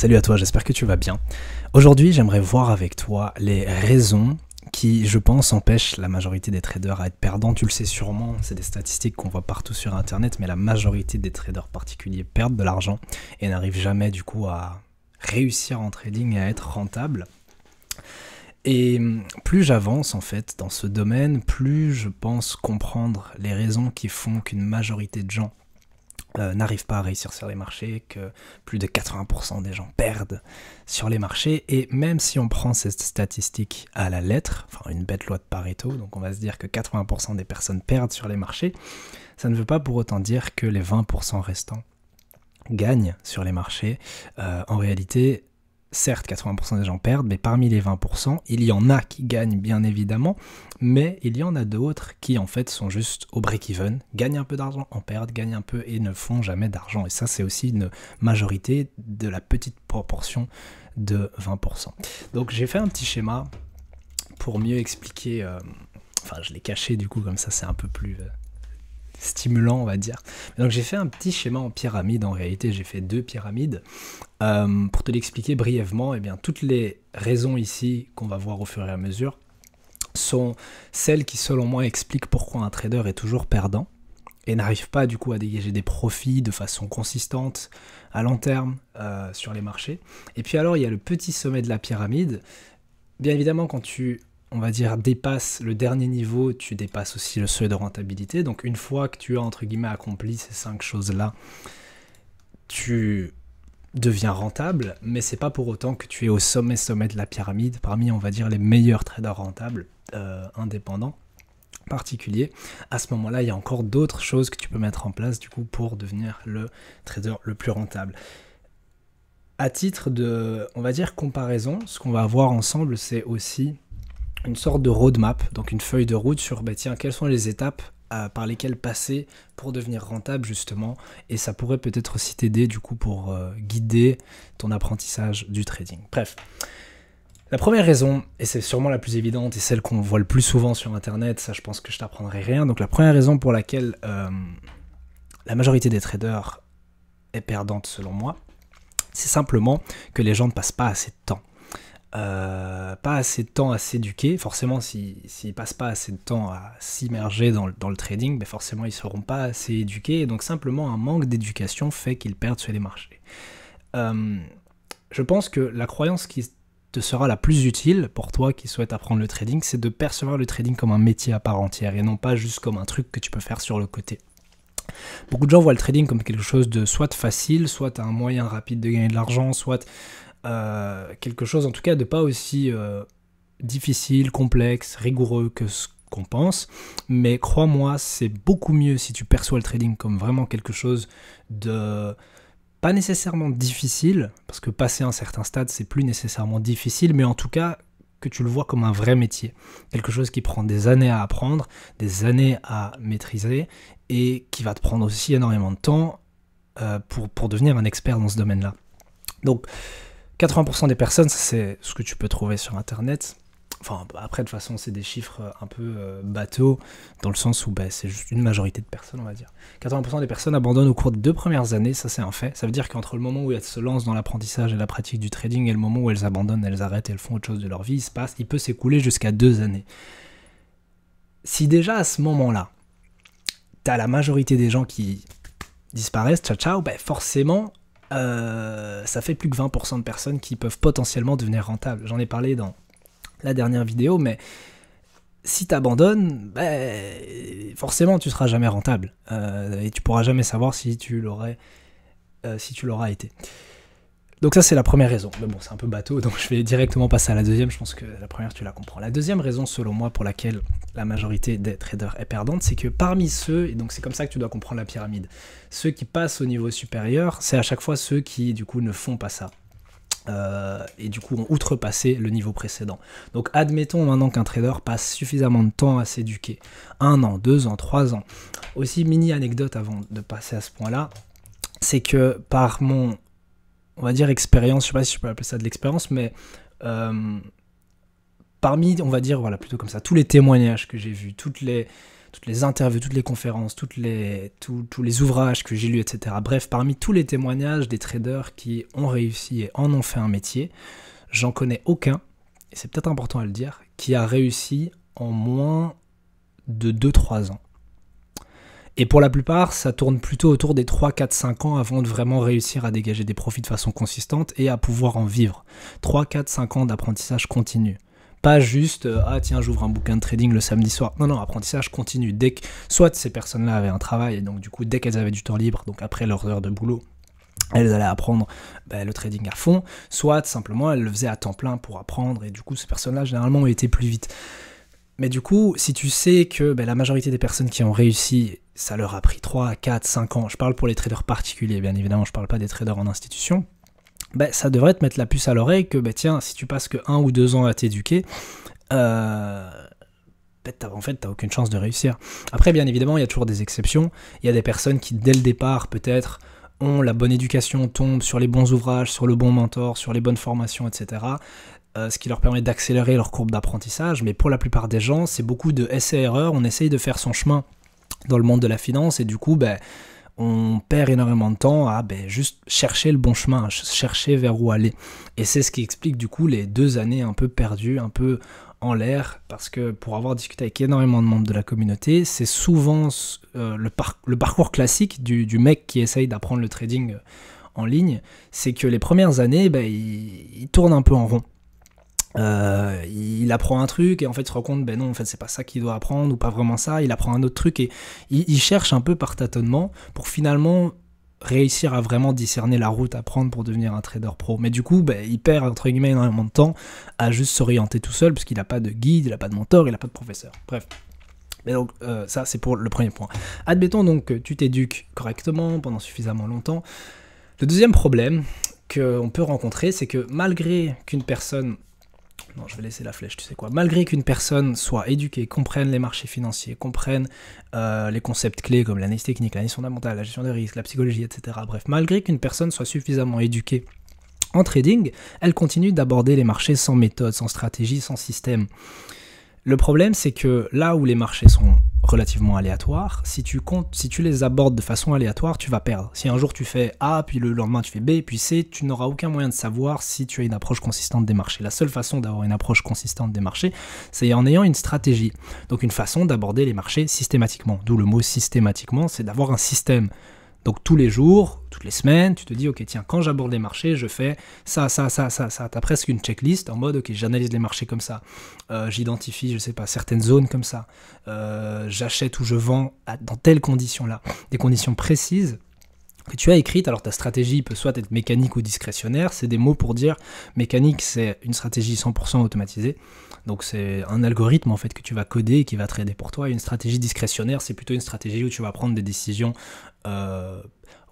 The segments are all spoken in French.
Salut à toi, j'espère que tu vas bien. Aujourd'hui, j'aimerais voir avec toi les raisons qui, je pense, empêchent la majorité des traders à être perdants. Tu le sais sûrement, c'est des statistiques qu'on voit partout sur Internet, mais la majorité des traders particuliers perdent de l'argent et n'arrivent jamais du coup à réussir en trading et à être rentables. Et plus j'avance en fait dans ce domaine, plus je pense comprendre les raisons qui font qu'une majorité de gens n'arrivent pas à réussir sur les marchés, que plus de 80% des gens perdent sur les marchés. Et même si on prend cette statistique à la lettre, enfin une bête loi de Pareto, donc on va se dire que 80% des personnes perdent sur les marchés, ça ne veut pas pour autant dire que les 20% restants gagnent sur les marchés. En réalité, certes, 80% des gens perdent, mais parmi les 20%, il y en a qui gagnent bien évidemment, mais il y en a d'autres qui en fait sont juste au break-even, gagnent un peu d'argent, en perdent, gagnent un peu et ne font jamais d'argent. Et ça, c'est aussi une majorité de la petite proportion de 20%. Donc j'ai fait un petit schéma pour mieux expliquer, enfin je l'ai caché du coup, comme ça c'est un peu plus stimulant on va dire. Donc j'ai fait un petit schéma en pyramide, en réalité j'ai fait 2 pyramides. Pour te l'expliquer brièvement, eh bien, toutes les raisons ici qu'on va voir au fur et à mesure sont celles qui selon moi expliquent pourquoi un trader est toujours perdant et n'arrive pas du coup à dégager des profits de façon consistante à long terme sur les marchés. Et puis alors il y a le petit sommet de la pyramide. Bien évidemment quand tu, on va dire, dépasses le dernier niveau, tu dépasses aussi le seuil de rentabilité. Donc une fois que tu as entre guillemets accompli ces 5 choses-là, tu deviens rentable, mais c'est pas pour autant que tu es au sommet de la pyramide, parmi on va dire les meilleurs traders rentables, indépendants, particuliers. À ce moment-là, il y a encore d'autres choses que tu peux mettre en place du coup pour devenir le trader le plus rentable. À titre de, on va dire, comparaison, ce qu'on va voir ensemble, c'est aussi une sorte de roadmap, donc une feuille de route sur, bah, tiens, quelles sont les étapes par lesquelles passer pour devenir rentable justement, et ça pourrait peut-être aussi t'aider du coup pour guider ton apprentissage du trading. Bref, la première raison, et c'est sûrement la plus évidente et celle qu'on voit le plus souvent sur internet, ça je pense que je t'apprendrai rien, donc la première raison pour laquelle la majorité des traders est perdante selon moi, c'est simplement que les gens ne passent pas assez de temps. Pas assez de temps à s'éduquer. Forcément, s'ils passent pas assez de temps à s'immerger dans le trading, ben forcément, ils seront pas assez éduqués. Et donc, simplement, un manque d'éducation fait qu'ils perdent sur les marchés. Je pense que la croyance qui te sera la plus utile pour toi qui souhaite apprendre le trading, c'est de percevoir le trading comme un métier à part entière et non pas juste comme un truc que tu peux faire sur le côté. Beaucoup de gens voient le trading comme quelque chose de soit facile, soit un moyen rapide de gagner de l'argent, soit quelque chose en tout cas de pas aussi difficile, complexe, rigoureux que ce qu'on pense, mais crois-moi, c'est beaucoup mieux si tu perçois le trading comme vraiment quelque chose de pas nécessairement difficile, parce que passer un certain stade c'est plus nécessairement difficile, mais en tout cas que tu le vois comme un vrai métier, quelque chose qui prend des années à apprendre, des années à maîtriser et qui va te prendre aussi énormément de temps pour devenir un expert dans ce domaine-là. Donc 80% des personnes, c'est ce que tu peux trouver sur internet. Enfin, après, de toute façon, c'est des chiffres un peu bateaux, dans le sens où bah, c'est juste une majorité de personnes, on va dire. 80% des personnes abandonnent au cours des 2 premières années, ça c'est un fait. Ça veut dire qu'entre le moment où elles se lancent dans l'apprentissage et la pratique du trading et le moment où elles abandonnent, elles arrêtent, elles font autre chose de leur vie, il peut s'écouler jusqu'à 2 années. Si déjà à ce moment-là, t'as la majorité des gens qui disparaissent, ciao ciao, bah forcément, ça fait plus que 20% de personnes qui peuvent potentiellement devenir rentables. J'en ai parlé dans la dernière vidéo, mais si tu abandonnes, forcément tu seras jamais rentable et tu pourras jamais savoir si tu l'auras été. Donc ça c'est la première raison, mais bon c'est un peu bateau, donc je vais directement passer à la deuxième, je pense que la première tu la comprends. La deuxième raison selon moi pour laquelle la majorité des traders est perdante, c'est que parmi ceux, et donc c'est comme ça que tu dois comprendre la pyramide, ceux qui passent au niveau supérieur, c'est à chaque fois ceux qui du coup ne font pas ça. Et du coup ont outrepassé le niveau précédent. Donc admettons maintenant qu'un trader passe suffisamment de temps à s'éduquer, 1 an, 2 ans, 3 ans. Aussi mini anecdote avant de passer à ce point-là, c'est que par mon, on va dire expérience, je sais pas si je peux appeler ça de l'expérience, mais parmi, on va dire, voilà, plutôt comme ça, tous les témoignages que j'ai vus, tous toutes les interviews, toutes les conférences, tous les ouvrages que j'ai lus, etc. Bref, parmi tous les témoignages des traders qui ont réussi et en ont fait un métier, j'en connais aucun, et c'est peut-être important à le dire, qui a réussi en moins de 2-3 ans. Et pour la plupart, ça tourne plutôt autour des 3, 4, 5 ans avant de vraiment réussir à dégager des profits de façon consistante et à pouvoir en vivre. 3, 4, 5 ans d'apprentissage continu. Pas juste, ah tiens, j'ouvre un bouquin de trading le samedi soir. Non, apprentissage continu. Dès que, soit ces personnes-là avaient un travail, et donc du coup, dès qu'elles avaient du temps libre, donc après leurs heures de boulot, elles allaient apprendre le trading à fond, soit simplement elles le faisaient à temps plein pour apprendre, et du coup, ces personnes-là, généralement, ont été plus vite. Mais du coup, si tu sais que la majorité des personnes qui ont réussi, ça leur a pris 3, 4, 5 ans, je parle pour les traders particuliers, bien évidemment, je parle pas des traders en institution, ça devrait te mettre la puce à l'oreille que, tiens, si tu passes que 1 ou 2 ans à t'éduquer, en fait, t'as aucune chance de réussir. Après, bien évidemment, il y a toujours des exceptions. Il y a des personnes qui, dès le départ, peut-être, ont la bonne éducation, tombent sur les bons ouvrages, sur le bon mentor, sur les bonnes formations, etc., ce qui leur permet d'accélérer leur courbe d'apprentissage. Mais pour la plupart des gens, c'est beaucoup de essais-erreurs. On essaye de faire son chemin dans le monde de la finance et du coup, on perd énormément de temps à juste chercher le bon chemin, chercher vers où aller. Et c'est ce qui explique du coup les 2 années un peu perdues, un peu en l'air, parce que pour avoir discuté avec énormément de membres de la communauté, c'est souvent le parcours classique du mec qui essaye d'apprendre le trading en ligne, c'est que les premières années, il tourne un peu en rond. Il apprend un truc et en fait il se rend compte non, en fait c'est pas ça qu'il doit apprendre ou pas vraiment ça, il apprend un autre truc et il cherche un peu par tâtonnement pour finalement réussir à vraiment discerner la route à prendre pour devenir un trader pro. Mais du coup il perd entre guillemets énormément de temps à juste s'orienter tout seul parce qu'il n'a pas de guide, il n'a pas de mentor, il n'a pas de professeur. Bref. Mais donc ça c'est pour le premier point. Admettons donc que tu t'éduques correctement pendant suffisamment longtemps. Le deuxième problème qu'on peut rencontrer, c'est que malgré qu'une personne non, je vais laisser la flèche, tu sais quoi. Malgré qu'une personne soit éduquée, comprenne les marchés financiers, comprenne les concepts clés comme l'analyse technique, l'analyse fondamentale, la gestion des risques, la psychologie, etc. Bref, malgré qu'une personne soit suffisamment éduquée en trading, elle continue d'aborder les marchés sans méthode, sans stratégie, sans système. Le problème, c'est que là où les marchés sont relativement aléatoires, si tu les abordes de façon aléatoire, tu vas perdre. Si un jour tu fais A, puis le lendemain tu fais B, puis C, tu n'auras aucun moyen de savoir si tu as une approche consistante des marchés. La seule façon d'avoir une approche consistante des marchés, c'est en ayant une stratégie. Donc une façon d'aborder les marchés systématiquement. D'où le mot systématiquement, c'est d'avoir un système. Donc tous les jours, toutes les semaines, tu te dis, ok, tiens, quand j'aborde les marchés, je fais ça. T'as presque une checklist en mode, ok, j'analyse les marchés comme ça. J'identifie, je sais pas, certaines zones comme ça. J'achète ou je vends dans telles conditions-là. Des conditions précises que tu as écrites. Alors ta stratégie peut soit être mécanique ou discrétionnaire. C'est des mots pour dire, mécanique, c'est une stratégie 100% automatisée. Donc c'est un algorithme en fait que tu vas coder et qui va trader pour toi. Et une stratégie discrétionnaire, c'est plutôt une stratégie où tu vas prendre des décisions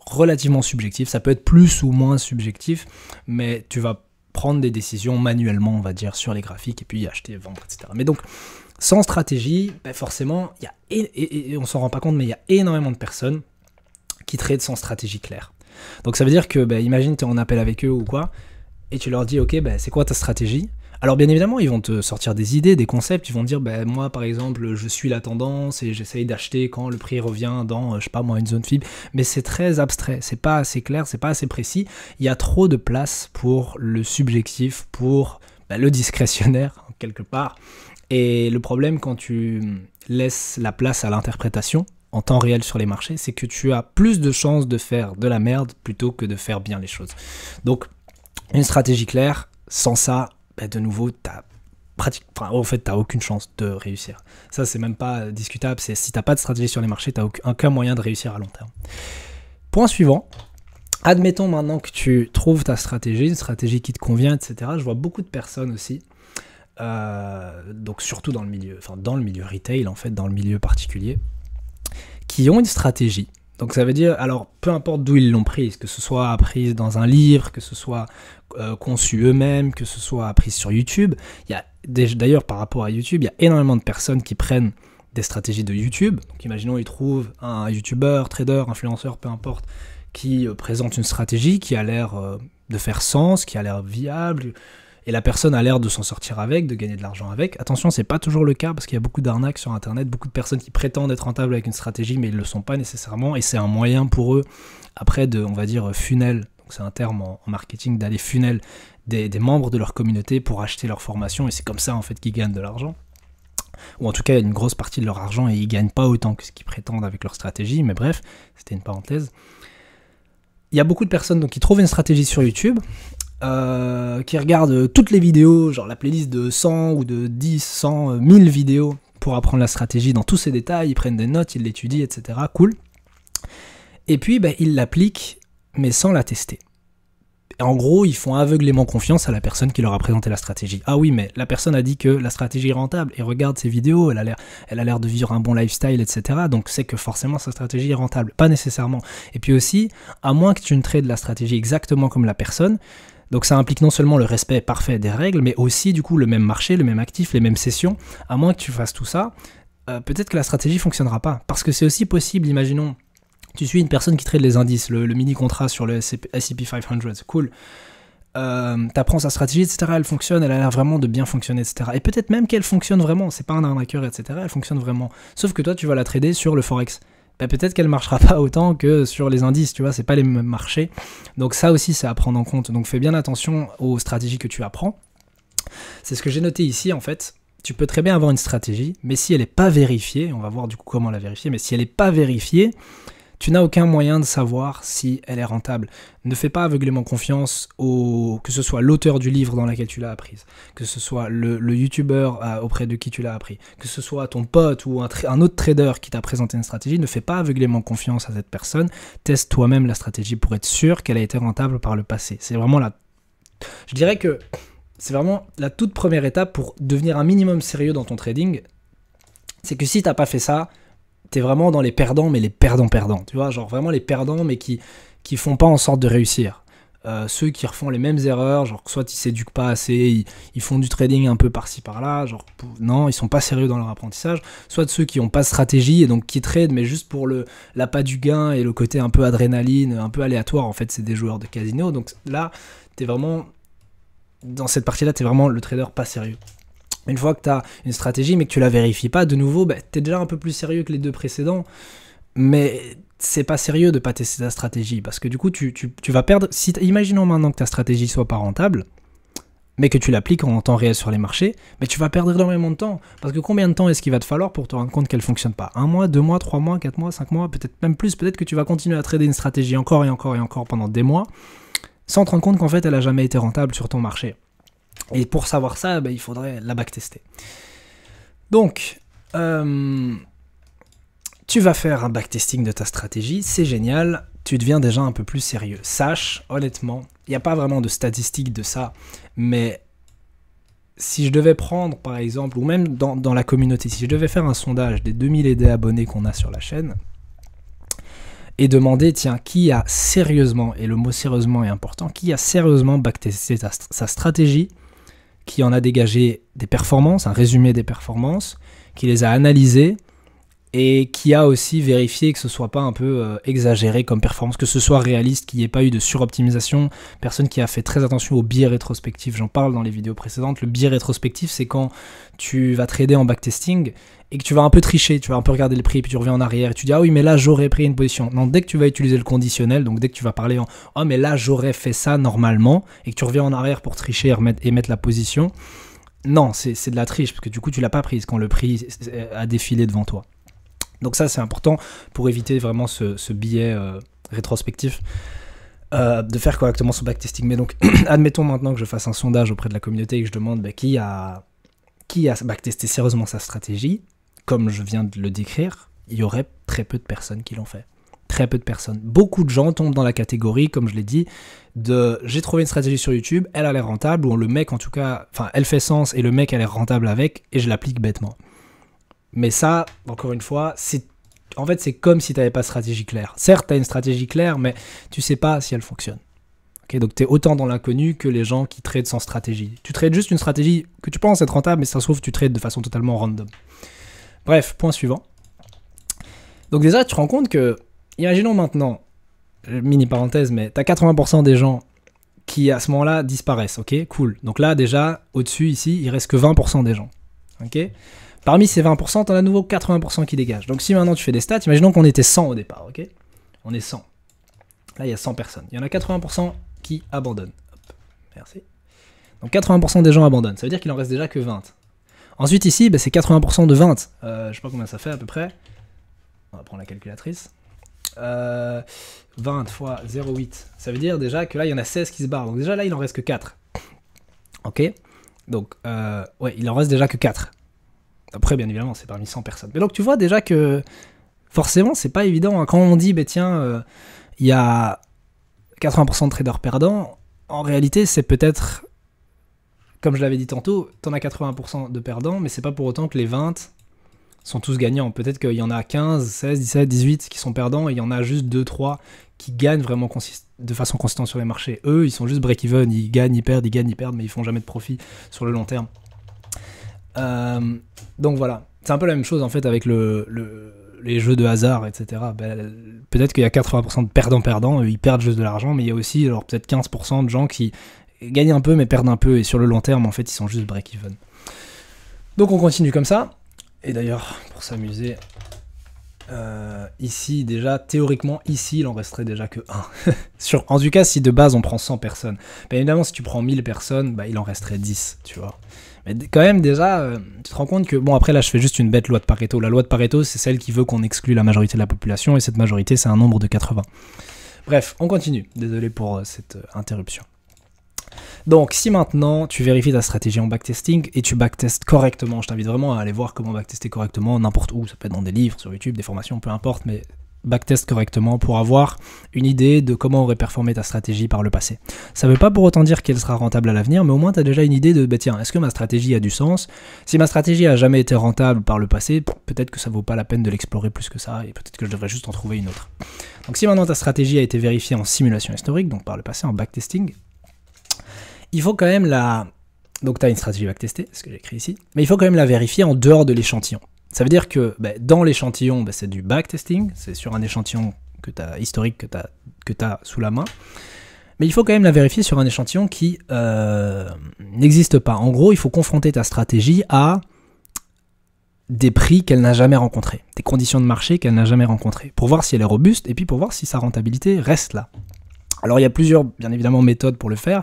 relativement subjectives. Ça peut être plus ou moins subjectif, mais tu vas prendre des décisions manuellement, on va dire, sur les graphiques et puis acheter, vendre, etc. Mais donc, sans stratégie, forcément, il y a et on s'en rend pas compte, mais il y a énormément de personnes qui tradent sans stratégie claire. Donc ça veut dire que, imagine, tu es en appel avec eux ou quoi, et tu leur dis, ok, c'est quoi ta stratégie ? Alors bien évidemment, ils vont te sortir des idées, des concepts, ils vont te dire, moi par exemple, je suis la tendance et j'essaye d'acheter quand le prix revient dans, je sais pas moi, une zone FIB, mais c'est très abstrait, c'est pas assez clair, c'est pas assez précis, il y a trop de place pour le subjectif, pour le discrétionnaire, quelque part, et le problème quand tu laisses la place à l'interprétation, en temps réel sur les marchés, c'est que tu as plus de chances de faire de la merde plutôt que de faire bien les choses. Donc, une stratégie claire, sans ça, de nouveau, t'as aucune chance de réussir. Ça, c'est même pas discutable. Si t'as pas de stratégie sur les marchés, t'as aucun moyen de réussir à long terme. Point suivant. Admettons maintenant que tu trouves ta stratégie, une stratégie qui te convient, etc. Je vois beaucoup de personnes aussi, donc surtout dans le milieu retail, en fait, dans le milieu particulier, qui ont une stratégie. Donc ça veut dire, alors peu importe d'où ils l'ont prise, que ce soit prise dans un livre, que ce soit conçu eux-mêmes, que ce soit prise sur YouTube. Il y a d'ailleurs par rapport à YouTube, il y a énormément de personnes qui prennent des stratégies de YouTube. Donc imaginons ils trouvent un YouTuber, trader, influenceur, peu importe, qui présente une stratégie qui a l'air de faire sens, qui a l'air viable. et la personne a l'air de s'en sortir avec, de gagner de l'argent avec. Attention, c'est pas toujours le cas parce qu'il y a beaucoup d'arnaques sur internet, beaucoup de personnes qui prétendent être rentables avec une stratégie mais ils le sont pas nécessairement et c'est un moyen pour eux après de, on va dire, funnel, donc c'est un terme en marketing, d'aller funnel des membres de leur communauté pour acheter leur formation et c'est comme ça en fait qu'ils gagnent de l'argent. Ou en tout cas une grosse partie de leur argent et ils gagnent pas autant que ce qu'ils prétendent avec leur stratégie, mais bref, c'était une parenthèse. Il y a beaucoup de personnes donc, qui trouvent une stratégie sur YouTube, qui regardent toutes les vidéos, genre la playlist de 100 ou de 10, 100, 1000 vidéos pour apprendre la stratégie dans tous ses détails, ils prennent des notes, ils l'étudient, etc. Cool. Et puis ils l'appliquent, mais sans la tester. En gros, ils font aveuglément confiance à la personne qui leur a présenté la stratégie. Ah oui, mais la personne a dit que la stratégie est rentable, et regarde ses vidéos, elle a l'air de vivre un bon lifestyle, etc. Donc c'est que forcément sa stratégie est rentable. Pas nécessairement. Et puis aussi, à moins que tu ne trades la stratégie exactement comme la personne, donc ça implique non seulement le respect parfait des règles, mais aussi du coup le même marché, le même actif, les mêmes sessions. À moins que tu fasses tout ça, peut-être que la stratégie ne fonctionnera pas. Parce que c'est aussi possible, imaginons, tu suis une personne qui trade les indices, le mini-contrat sur le S&P 500, c'est cool. T'apprends sa stratégie, etc. Elle fonctionne, elle a l'air vraiment de bien fonctionner, etc. Et peut-être même qu'elle fonctionne vraiment, c'est pas un arnaqueur, etc. Elle fonctionne vraiment. Sauf que toi, tu vas la trader sur le Forex. Peut-être qu'elle marchera pas autant que sur les indices, tu vois, c'est pas les mêmes marchés. Donc ça aussi, c'est à prendre en compte. Donc fais bien attention aux stratégies que tu apprends. C'est ce que j'ai noté ici, en fait. Tu peux très bien avoir une stratégie, mais si elle n'est pas vérifiée, on va voir du coup comment la vérifier, mais si elle n'est pas vérifiée, tu n'as aucun moyen de savoir si elle est rentable. Ne fais pas aveuglément confiance que ce soit l'auteur du livre dans lequel tu l'as apprise, que ce soit le youtubeur auprès de qui tu l'as appris, que ce soit ton pote ou un autre trader qui t'a présenté une stratégie. Ne fais pas aveuglément confiance à cette personne. Teste toi-même la stratégie pour être sûr qu'elle a été rentable par le passé. C'est vraiment je dirais que c'est vraiment la toute première étape pour devenir un minimum sérieux dans ton trading. C'est que si tu n'as pas fait ça, t'es vraiment dans les perdants, mais les perdants, tu vois, genre vraiment les perdants, mais qui font pas en sorte de réussir. Ceux qui refont les mêmes erreurs, genre soit ils s'éduquent pas assez, ils font du trading un peu par-ci par-là, genre non, ils sont pas sérieux dans leur apprentissage, soit ceux qui ont pas de stratégie et donc qui tradent, mais juste pour l'appât du gain et le côté un peu adrénaline, un peu aléatoire, en fait c'est des joueurs de casino, donc là, t'es vraiment, dans cette partie-là, t'es vraiment le trader pas sérieux. Une fois que tu as une stratégie mais que tu la vérifies pas, de nouveau, tu es déjà un peu plus sérieux que les deux précédents, mais c'est pas sérieux de pas tester ta stratégie, parce que du coup, tu vas perdre. Imaginons maintenant que ta stratégie soit pas rentable, mais que tu l'appliques en temps réel sur les marchés, mais tu vas perdre énormément de temps, parce que combien de temps est-ce qu'il va te falloir pour te rendre compte qu'elle fonctionne pas? 1 mois, 2 mois, 3 mois, 4 mois, 5 mois, peut-être même plus, peut-être que tu vas continuer à trader une stratégie encore et encore et encore pendant des mois, sans te rendre compte qu'en fait, elle a jamais été rentable sur ton marché. Et pour savoir ça, il faudrait la backtester. Donc, tu vas faire un backtesting de ta stratégie, c'est génial, tu deviens déjà un peu plus sérieux. Sache, honnêtement, il n'y a pas vraiment de statistiques de ça, mais si je devais prendre, par exemple, ou même dans la communauté, si je devais faire un sondage des 2000 et des abonnés qu'on a sur la chaîne, et demander, tiens, qui a sérieusement, et le mot sérieusement est important, qui a sérieusement backtesté sa stratégie, qui en a dégagé des performances, un résumé des performances, qui les a analysées et qui a aussi vérifié que ce soit pas un peu exagéré comme performance, que ce soit réaliste, qu'il n'y ait pas eu de suroptimisation, personne qui a fait très attention au biais rétrospectif, j'en parle dans les vidéos précédentes. Le biais rétrospectif, c'est quand tu vas trader en backtesting et que tu vas un peu tricher, tu vas un peu regarder le prix, puis tu reviens en arrière, et tu dis « Ah oui, mais là, j'aurais pris une position ». Non, dès que tu vas utiliser le conditionnel, donc dès que tu vas parler en « Ah, mais là, j'aurais fait ça normalement », et que tu reviens en arrière pour tricher et mettre la position, non, c'est de la triche, parce que du coup, tu l'as pas prise quand le prix a défilé devant toi. Donc ça, c'est important pour éviter vraiment ce biais rétrospectif, de faire correctement son backtesting. Mais donc, admettons maintenant que je fasse un sondage auprès de la communauté et que je demande qui a backtesté sérieusement sa stratégie. Comme je viens de le décrire, il y aurait très peu de personnes qui l'ont fait. Très peu de personnes. Beaucoup de gens tombent dans la catégorie, comme je l'ai dit, de j'ai trouvé une stratégie sur YouTube, elle a l'air rentable, ou le mec en tout cas, enfin elle fait sens et le mec a l'air rentable avec, et je l'applique bêtement. Mais ça, encore une fois, en fait c'est comme si tu n'avais pas de stratégie claire. Certes, tu as une stratégie claire, mais tu sais pas si elle fonctionne. Okay, donc tu es autant dans l'inconnu que les gens qui tradent sans stratégie. Tu trades juste une stratégie que tu penses être rentable, mais ça se trouve tu trades de façon totalement random. Bref, point suivant. Donc déjà, tu te rends compte que, imaginons maintenant, mini parenthèse, mais tu as 80% des gens qui à ce moment-là disparaissent, ok, cool. Donc là déjà, au-dessus ici, il reste que 20% des gens, ok. Parmi ces 20%, t'en as à nouveau 80% qui dégagent. Donc si maintenant tu fais des stats, imaginons qu'on était 100 au départ, ok. On est 100. Là, il y a 100 personnes. Il y en a 80% qui abandonnent. Hop, merci. Donc 80% des gens abandonnent. Ça veut dire qu'il en reste déjà que 20. Ensuite ici, bah, c'est 80% de 20. Je sais pas combien ça fait à peu près. On va prendre la calculatrice. 20 fois 0,8. Ça veut dire déjà que là, il y en a 16 qui se barrent. Donc déjà là, il en reste que 4. Ok. Donc, ouais, il en reste déjà que 4. Après, bien évidemment, c'est parmi 100 personnes. Mais donc, tu vois déjà que forcément, c'est pas évident. Hein. Quand on dit, bah, tiens, il y a 80% de traders perdants, en réalité, c'est peut-être, comme je l'avais dit tantôt, t'en as 80% de perdants, mais c'est pas pour autant que les 20 sont tous gagnants. Peut-être qu'il y en a 15, 16, 17, 18 qui sont perdants, et il y en a juste 2, 3 qui gagnent vraiment de façon consistante sur les marchés. Eux, ils sont juste break-even, ils gagnent, ils perdent, mais ils font jamais de profit sur le long terme. Donc voilà, c'est un peu la même chose en fait avec les jeux de hasard, etc. Ben, peut-être qu'il y a 80% de perdants, ils perdent juste de l'argent, mais il y a aussi alors peut-être 15% de gens qui gagnent un peu mais perdent un peu, et sur le long terme en fait ils sont juste break-even. Donc on continue comme ça, et d'ailleurs pour s'amuser, ici déjà, théoriquement ici il en resterait déjà que 1. En tout cas si de base on prend 100 personnes, ben, évidemment si tu prends 1000 personnes, ben, il en resterait 10, tu vois. Mais quand même, déjà, tu te rends compte que... Bon, après, là, je fais juste une bête loi de Pareto. La loi de Pareto, c'est celle qui veut qu'on exclue la majorité de la population, et cette majorité, c'est un nombre de 80. Bref, on continue. Désolé pour cette interruption. Donc, si maintenant, tu vérifies ta stratégie en backtesting, et tu backtestes correctement, je t'invite vraiment à aller voir comment backtester correctement, n'importe où, ça peut être dans des livres, sur YouTube, des formations, peu importe, mais... backtest correctement pour avoir une idée de comment aurait performé ta stratégie par le passé. Ça ne veut pas pour autant dire qu'elle sera rentable à l'avenir, mais au moins tu as déjà une idée de, bah tiens, est-ce que ma stratégie a du sens? Si ma stratégie a jamais été rentable par le passé, peut-être que ça vaut pas la peine de l'explorer plus que ça, et peut-être que je devrais juste en trouver une autre. Donc si maintenant ta stratégie a été vérifiée en simulation historique, donc par le passé en backtesting, il faut quand même donc tu as une stratégie backtestée, ce que j'ai écrit ici, mais il faut quand même la vérifier en dehors de l'échantillon. Ça veut dire que dans l'échantillon, c'est du backtesting, c'est sur un échantillon historique que tu as sous la main, mais il faut quand même la vérifier sur un échantillon qui n'existe pas. En gros, il faut confronter ta stratégie à des prix qu'elle n'a jamais rencontrés, des conditions de marché qu'elle n'a jamais rencontrées, pour voir si elle est robuste et puis pour voir si sa rentabilité reste là. Alors il y a plusieurs, bien évidemment, méthodes pour le faire.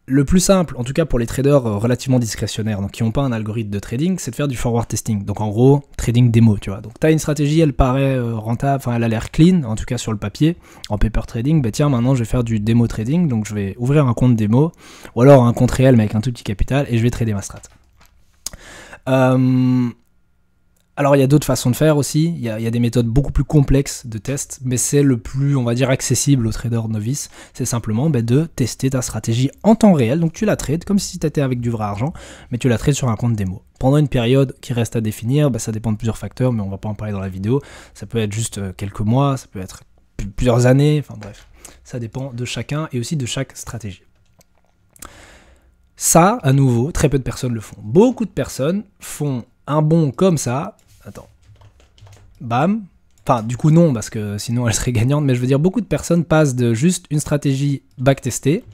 Le plus simple, en tout cas pour les traders relativement discrétionnaires, donc qui n'ont pas un algorithme de trading, c'est de faire du forward testing. Donc en gros, trading démo, tu vois. Donc tu as une stratégie, elle paraît rentable, enfin elle a l'air clean, en tout cas sur le papier, en paper trading, bah tiens, maintenant je vais faire du démo trading, donc je vais ouvrir un compte démo, ou alors un compte réel mais avec un tout petit capital, et je vais trader ma strat. Alors il y a d'autres façons de faire aussi, il y a des méthodes beaucoup plus complexes de test, mais c'est le plus, on va dire, accessible aux traders novices, c'est simplement de tester ta stratégie en temps réel, donc tu la trades comme si tu étais avec du vrai argent, mais tu la trades sur un compte démo. Pendant une période qui reste à définir, ça dépend de plusieurs facteurs, mais on va pas en parler dans la vidéo, ça peut être juste quelques mois, ça peut être plusieurs années, enfin bref, ça dépend de chacun et aussi de chaque stratégie. Ça, à nouveau, très peu de personnes le font. Beaucoup de personnes font un bond comme ça. Attends. Bam. Enfin, du coup, non, parce que sinon, elle serait gagnante. Mais je veux dire, beaucoup de personnes passent de juste une stratégie backtestée.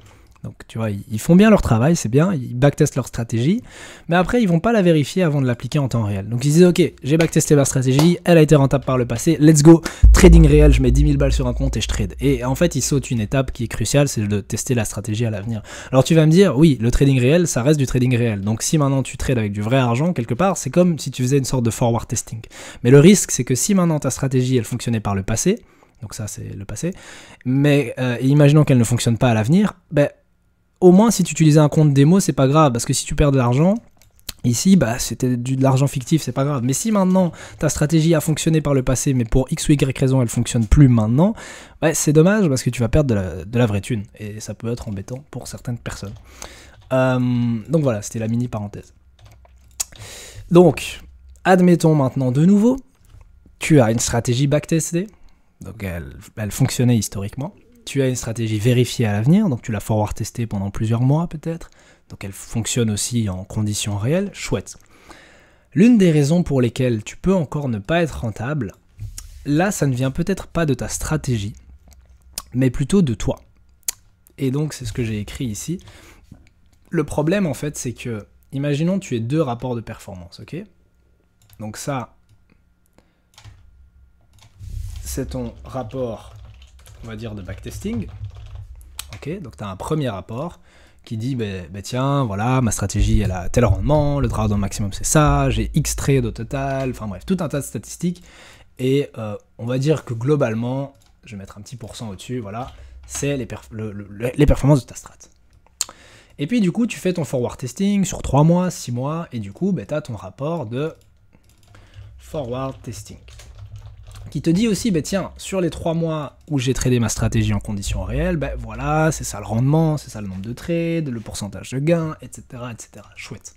Donc, tu vois, ils font bien leur travail, c'est bien. Ils backtestent leur stratégie. Mais après, ils vont pas la vérifier avant de l'appliquer en temps réel. Donc, ils disent, OK, j'ai backtesté ma stratégie. Elle a été rentable par le passé. Let's go. Trading réel, je mets 10 000 balles sur un compte et je trade. Et en fait, ils sautent une étape qui est cruciale, c'est de tester la stratégie à l'avenir. Alors, tu vas me dire, oui, le trading réel, ça reste du trading réel. Donc, si maintenant tu trades avec du vrai argent, quelque part, c'est comme si tu faisais une sorte de forward testing. Mais le risque, c'est que si maintenant ta stratégie, elle fonctionnait par le passé, donc ça, c'est le passé, mais imaginons qu'elle ne fonctionne pas à l'avenir, au moins, si tu utilisais un compte démo, c'est pas grave, parce que si tu perds de l'argent, ici, c'était de l'argent fictif, c'est pas grave. Mais si maintenant, ta stratégie a fonctionné par le passé, mais pour X ou Y raison, elle fonctionne plus maintenant, c'est dommage, parce que tu vas perdre de la vraie thune. Et ça peut être embêtant pour certaines personnes. Donc voilà, c'était la mini parenthèse. Donc, admettons maintenant de nouveau, tu as une stratégie backtestée, donc elle fonctionnait historiquement. Tu as une stratégie vérifiée à l'avenir, donc tu l'as forward testée pendant plusieurs mois peut-être, donc elle fonctionne aussi en conditions réelles, chouette. L'une des raisons pour lesquelles tu peux encore ne pas être rentable, là ça ne vient peut-être pas de ta stratégie, mais plutôt de toi. et donc c'est ce que j'ai écrit ici. Le problème en fait c'est que, imaginons tu aies deux rapports de performance, ok? Donc ça, c'est ton rapport, on va dire, de backtesting. Ok, donc tu as un premier rapport qui dit, tiens, voilà, ma stratégie, elle a tel rendement, le drawdown maximum c'est ça, j'ai X trades au total, enfin bref, tout un tas de statistiques. Et on va dire que globalement, je vais mettre un petit pourcent au-dessus, voilà, c'est les performances de ta strat. Et puis du coup, tu fais ton forward testing sur 3 mois, 6 mois, et du coup, tu as ton rapport de forward testing. Qui te dit aussi, tiens, sur les 3 mois où j'ai tradé ma stratégie en conditions réelles, voilà, c'est ça le rendement, c'est ça le nombre de trades, le pourcentage de gain, etc., etc. Chouette.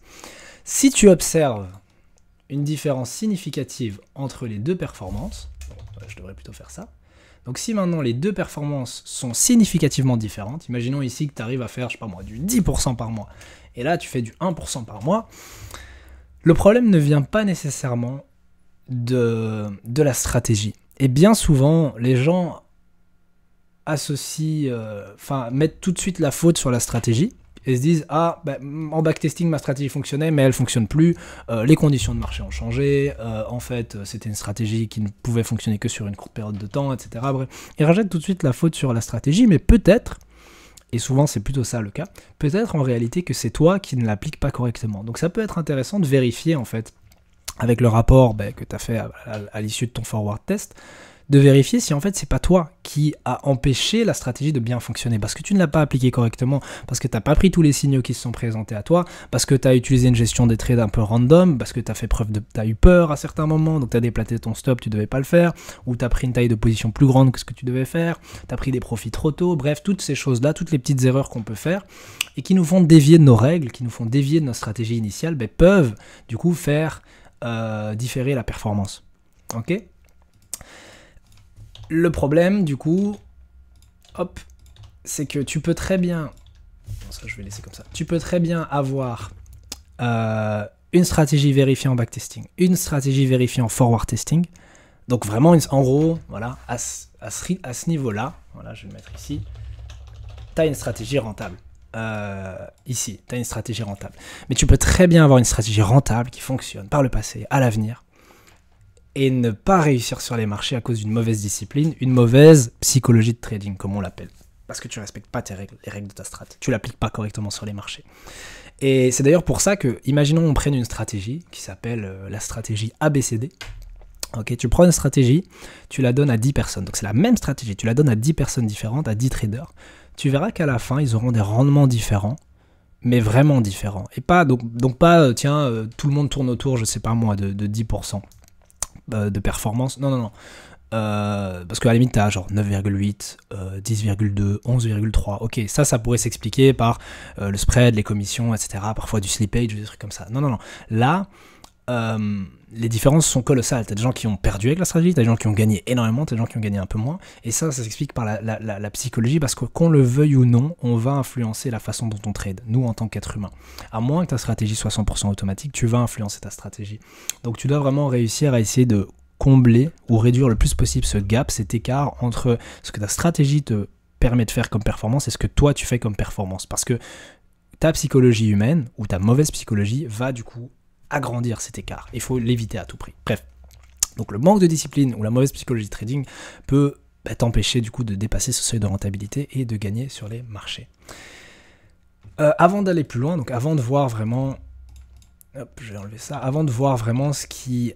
Si tu observes une différence significative entre les deux performances, je devrais plutôt faire ça, donc si maintenant les deux performances sont significativement différentes, imaginons ici que tu arrives à faire, je sais pas moi, du 10% par mois, et là tu fais du 1% par mois, le problème ne vient pas nécessairement de la stratégie. Et bien souvent, les gens associent, mettent tout de suite la faute sur la stratégie, et se disent, en backtesting, ma stratégie fonctionnait, mais elle fonctionne plus, les conditions de marché ont changé, en fait, c'était une stratégie qui ne pouvait fonctionner que sur une courte période de temps, etc. Bref, ils rejettent tout de suite la faute sur la stratégie, mais peut-être, et souvent c'est plutôt ça le cas, peut-être en réalité que c'est toi qui ne l'appliques pas correctement. Donc ça peut être intéressant de vérifier, en fait, avec le rapport que tu as fait à l'issue de ton forward test, de vérifier si en fait c'est pas toi qui a empêché la stratégie de bien fonctionner, parce que tu ne l'as pas appliqué correctement, parce que tu n'as pas pris tous les signaux qui se sont présentés à toi, parce que tu as utilisé une gestion des trades un peu random, parce que tu as fait preuve tu as eu peur à certains moments, donc tu as déplaté ton stop, tu devais pas le faire, ou tu as pris une taille de position plus grande que ce que tu devais faire, tu as pris des profits trop tôt, bref, toutes ces choses-là, toutes les petites erreurs qu'on peut faire, et qui nous font dévier de nos règles, qui nous font dévier de notre stratégie initiale, peuvent du coup faire différer la performance. Ok ? Le problème, du coup, c'est que tu peux très bien, ça je vais laisser comme ça, tu peux très bien avoir une stratégie vérifiée en backtesting, une stratégie vérifiée en forward testing, donc vraiment, en gros, voilà, à ce niveau-là, voilà, je vais le mettre ici, tu as une stratégie rentable. Ici, tu as une stratégie rentable. Mais tu peux très bien avoir une stratégie rentable qui fonctionne par le passé, à l'avenir, et ne pas réussir sur les marchés à cause d'une mauvaise discipline, une mauvaise psychologie de trading, comme on l'appelle. Parce que tu ne respectes pas tes règles, les règles de ta strat. Tu ne l'appliques pas correctement sur les marchés. Et c'est d'ailleurs pour ça que, imaginons on prenne une stratégie qui s'appelle la stratégie ABCD. Ok, tu prends une stratégie, tu la donnes à 10 personnes. Donc c'est la même stratégie, tu la donnes à 10 personnes différentes, à 10 traders. Tu verras qu'à la fin, ils auront des rendements différents, mais vraiment différents. Et pas, donc pas, tout le monde tourne autour, je sais pas moi, de 10%. De performance, non, parce qu'à la limite t'as genre 9,8, 10,2, 11,3, ok, ça pourrait s'expliquer par le spread, les commissions, etc., parfois du slippage, des trucs comme ça, non, là, les différences sont colossales, t'as des gens qui ont perdu avec la stratégie, t'as des gens qui ont gagné énormément, t'as des gens qui ont gagné un peu moins, et ça s'explique par la psychologie, parce que qu'on le veuille ou non, on va influencer la façon dont on trade, nous en tant qu'être humain. À moins que ta stratégie soit 100% automatique, tu vas influencer ta stratégie. Donc tu dois vraiment réussir à essayer de combler ou réduire le plus possible ce gap, cet écart entre ce que ta stratégie te permet de faire comme performance et ce que toi tu fais comme performance. Parce que ta psychologie humaine, ou ta mauvaise psychologie, va du coup agrandir cet écart. Il faut l'éviter à tout prix. Bref, donc le manque de discipline ou la mauvaise psychologie de trading peut t'empêcher du coup de dépasser ce seuil de rentabilité et de gagner sur les marchés. Avant d'aller plus loin, donc avant de voir vraiment, je vais enlever ça, avant de voir vraiment ce qui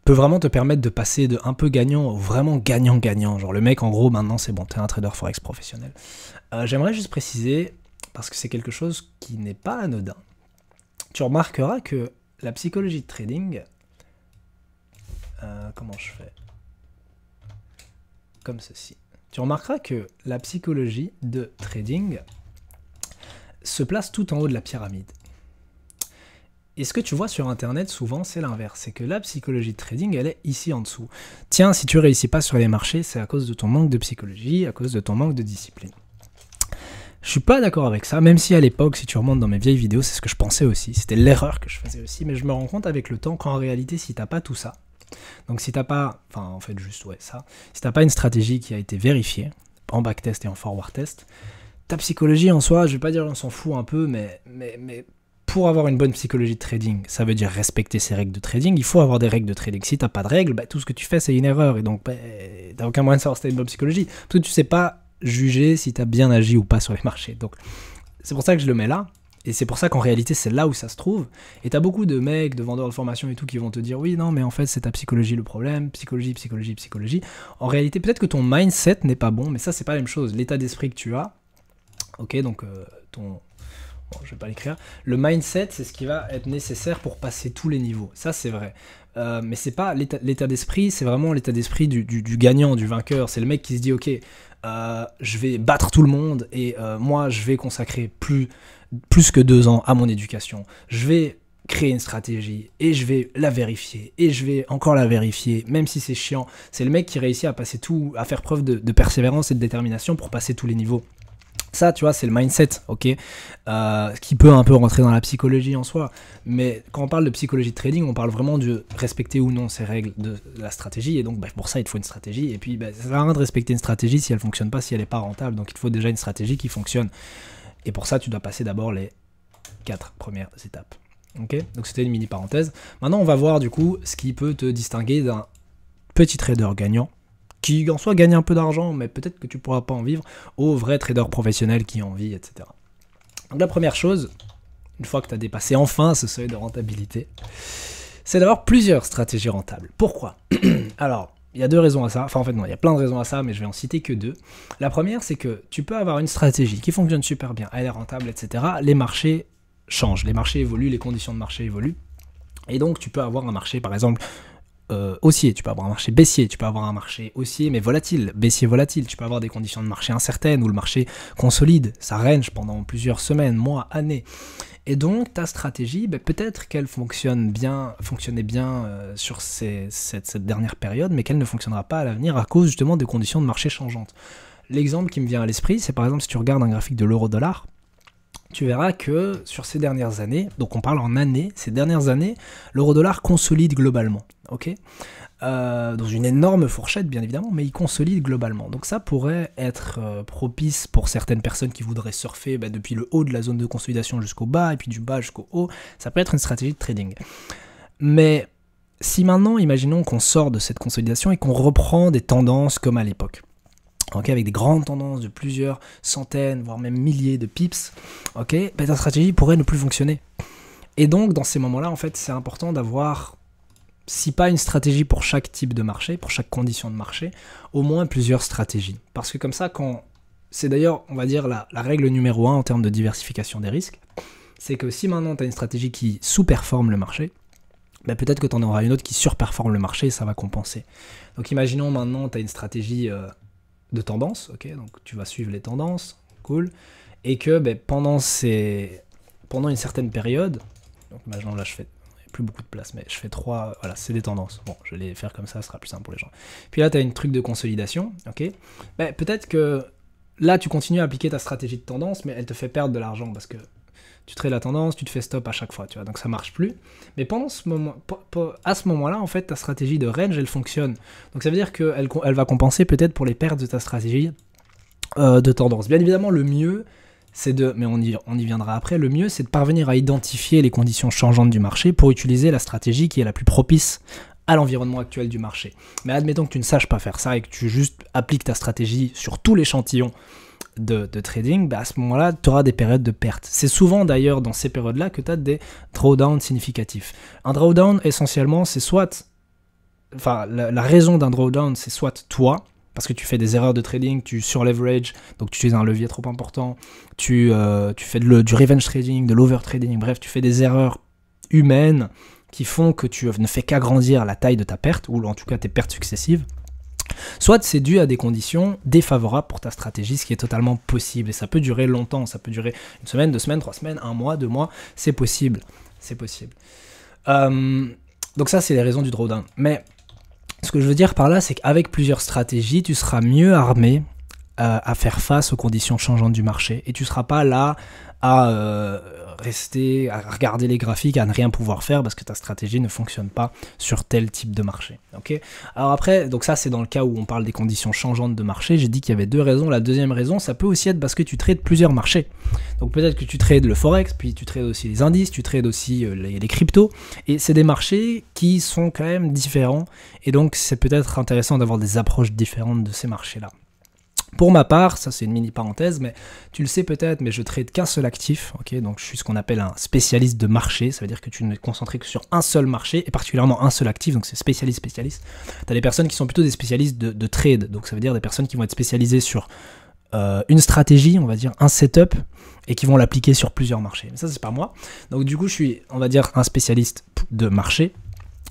peut vraiment te permettre de passer de un peu gagnant au vraiment gagnant-gagnant, genre le mec en gros maintenant c'est bon, t'es un trader forex professionnel. J'aimerais juste préciser, parce que c'est quelque chose qui n'est pas anodin, tu remarqueras que la psychologie de trading, comment je fais? Comme ceci. Tu remarqueras que la psychologie de trading se place tout en haut de la pyramide. Et ce que tu vois sur internet souvent c'est l'inverse, c'est que la psychologie de trading elle est ici en dessous. Tiens, si tu réussis pas sur les marchés, c'est à cause de ton manque de psychologie, à cause de ton manque de discipline. Je suis pas d'accord avec ça, même si à l'époque, si tu remontes dans mes vieilles vidéos, c'est ce que je pensais aussi, c'était l'erreur que je faisais aussi, mais je me rends compte avec le temps qu'en réalité, si t'as pas tout ça, donc si t'as pas, si t'as pas une stratégie qui a été vérifiée, en backtest et en forward test. Ta psychologie en soi, je vais pas dire on s'en fout un peu, mais pour avoir une bonne psychologie de trading, ça veut dire respecter ses règles de trading. Il faut avoir des règles de trading. Si t'as pas de règles, tout ce que tu fais c'est une erreur, et donc t'as aucun moyen de savoir si t'as une bonne psychologie, parce que tu sais pas juger si t'as bien agi ou pas sur les marchés. Donc c'est pour ça que je le mets là. Et c'est pour ça qu'en réalité, c'est là où ça se trouve. Et t'as beaucoup de mecs, de vendeurs de formation et tout, qui vont te dire, oui, non, mais en fait, c'est ta psychologie le problème, psychologie. En réalité, peut-être que ton mindset n'est pas bon, mais ça, c'est pas la même chose. L'état d'esprit que tu as, ok, donc bon, je vais pas l'écrire. Le mindset, c'est ce qui va être nécessaire pour passer tous les niveaux. Ça, c'est vrai. Mais c'est pas l'état d'esprit, c'est vraiment l'état d'esprit du gagnant, du vainqueur. C'est le mec qui se dit, ok, je vais battre tout le monde et moi, je vais consacrer plus que 2 ans à mon éducation. Je vais créer une stratégie et je vais la vérifier et je vais encore la vérifier, même si c'est chiant. C'est le mec qui réussit à passer tout, à faire preuve de persévérance et de détermination pour passer tous les niveaux. Ça, tu vois, c'est le mindset, ok, qui peut un peu rentrer dans la psychologie en soi. Mais quand on parle de psychologie de trading, on parle vraiment de respecter ou non ces règles de la stratégie. Et donc, pour ça, il te faut une stratégie. Et puis, ça sert à rien de respecter une stratégie si elle fonctionne pas, si elle n'est pas rentable. Donc, il te faut déjà une stratégie qui fonctionne. Et pour ça, tu dois passer d'abord les 4 premières étapes. Ok, donc, c'était une mini parenthèse. Maintenant, on va voir du coup ce qui peut te distinguer d'un petit trader gagnant, qui en soi gagne un peu d'argent, mais peut-être que tu pourras pas en vivre, aux vrais traders professionnels qui en vivent, etc. Donc la première chose, une fois que tu as dépassé enfin ce seuil de rentabilité, c'est d'avoir plusieurs stratégies rentables. Pourquoi? Alors, il y a 2 raisons à ça, enfin en fait non, il y a plein de raisons à ça, mais je vais en citer que 2. La première, c'est que tu peux avoir une stratégie qui fonctionne super bien, elle est rentable, etc. Les marchés changent, les marchés évoluent, les conditions de marché évoluent, et donc tu peux avoir un marché, par exemple, haussier, tu peux avoir un marché baissier, tu peux avoir un marché haussier mais volatile, baissier volatile, tu peux avoir des conditions de marché incertaines où le marché consolide, ça range pendant plusieurs semaines, mois, années. Et donc ta stratégie, peut-être qu'elle fonctionnait bien sur cette dernière période, mais qu'elle ne fonctionnera pas à l'avenir à cause justement des conditions de marché changeantes. L'exemple qui me vient à l'esprit, c'est par exemple si tu regardes un graphique de l'euro-dollar, tu verras que sur ces dernières années, donc on parle en années, ces dernières années, l'euro-dollar consolide globalement, ok, dans une énorme fourchette bien évidemment, mais il consolide globalement. Donc ça pourrait être propice pour certaines personnes qui voudraient surfer depuis le haut de la zone de consolidation jusqu'au bas, et puis du bas jusqu'au haut, ça peut être une stratégie de trading. Mais si maintenant, imaginons qu'on sort de cette consolidation et qu'on reprend des tendances comme à l'époque, ok, avec des grandes tendances de plusieurs centaines, voire même milliers de pips, ok, ta stratégie pourrait ne plus fonctionner. Et donc, dans ces moments-là, en fait, c'est important d'avoir, si pas une stratégie pour chaque type de marché, pour chaque condition de marché, au moins plusieurs stratégies. Parce que comme ça, c'est d'ailleurs, on va dire, la règle numéro 1 en termes de diversification des risques, c'est que si maintenant tu as une stratégie qui sous-performe le marché, peut-être que tu en auras une autre qui surperforme le marché et ça va compenser. Donc imaginons maintenant, tu as une stratégie de tendance, ok, donc tu vas suivre les tendances, cool, et que pendant une certaine période, donc imaginons là je fais plus beaucoup de place, mais je fais 3, voilà, c'est des tendances, bon, je vais les faire comme ça sera plus simple pour les gens. Puis là tu as une truc de consolidation, ok, peut-être que là tu continues à appliquer ta stratégie de tendance, mais elle te fait perdre de l'argent parce que tu trades la tendance, tu te fais stop à chaque fois, tu vois, donc ça marche plus. Mais pendant ce moment, à ce moment-là, en fait, ta stratégie de range, elle fonctionne. Donc ça veut dire qu'elle va compenser peut-être pour les pertes de ta stratégie de tendance. Bien évidemment, le mieux, mais on y viendra après, le mieux, c'est de parvenir à identifier les conditions changeantes du marché pour utiliser la stratégie qui est la plus propice à l'environnement actuel du marché. Mais admettons que tu ne saches pas faire ça et que tu juste appliques ta stratégie sur tout l'échantillon de trading, à ce moment-là, tu auras des périodes de perte. C'est souvent d'ailleurs dans ces périodes-là que tu as des drawdowns significatifs. Un drawdown, essentiellement, c'est soit... Enfin, la raison d'un drawdown, c'est soit toi, parce que tu fais des erreurs de trading, tu surleverage, donc tu utilises un levier trop important, tu fais du revenge trading, de l'over trading, bref, tu fais des erreurs humaines qui font que tu ne fais qu'agrandir la taille de ta perte, ou en tout cas tes pertes successives. Soit c'est dû à des conditions défavorables pour ta stratégie, ce qui est totalement possible. Et ça peut durer longtemps, ça peut durer 1 semaine, 2 semaines, 3 semaines, 1 mois, 2 mois, c'est possible. C'est possible. Donc ça, c'est les raisons du drawdown. Mais ce que je veux dire par là, c'est qu'avec plusieurs stratégies, tu seras mieux armé à faire face aux conditions changeantes du marché. Et tu ne seras pas là à rester à regarder les graphiques, à ne rien pouvoir faire parce que ta stratégie ne fonctionne pas sur tel type de marché. Okay, alors après, donc ça c'est dans le cas où on parle des conditions changeantes de marché. J'ai dit qu'il y avait deux raisons. La deuxième raison, ça peut aussi être parce que tu trades plusieurs marchés. Donc peut-être que tu trades le forex, puis tu trades aussi les indices, tu trades aussi les cryptos, et c'est des marchés qui sont quand même différents, et donc c'est peut-être intéressant d'avoir des approches différentes de ces marchés-là. Pour ma part, ça c'est une mini parenthèse, mais tu le sais peut-être, mais je trade qu'un seul actif, ok, donc je suis ce qu'on appelle un spécialiste de marché, ça veut dire que tu ne es concentré que sur un seul marché, et particulièrement un seul actif, donc c'est spécialiste. Tu as des personnes qui sont plutôt des spécialistes de trade, donc ça veut dire des personnes qui vont être spécialisées sur une stratégie, on va dire un setup, et qui vont l'appliquer sur plusieurs marchés. Mais ça c'est pas moi, donc du coup je suis, on va dire, un spécialiste de marché.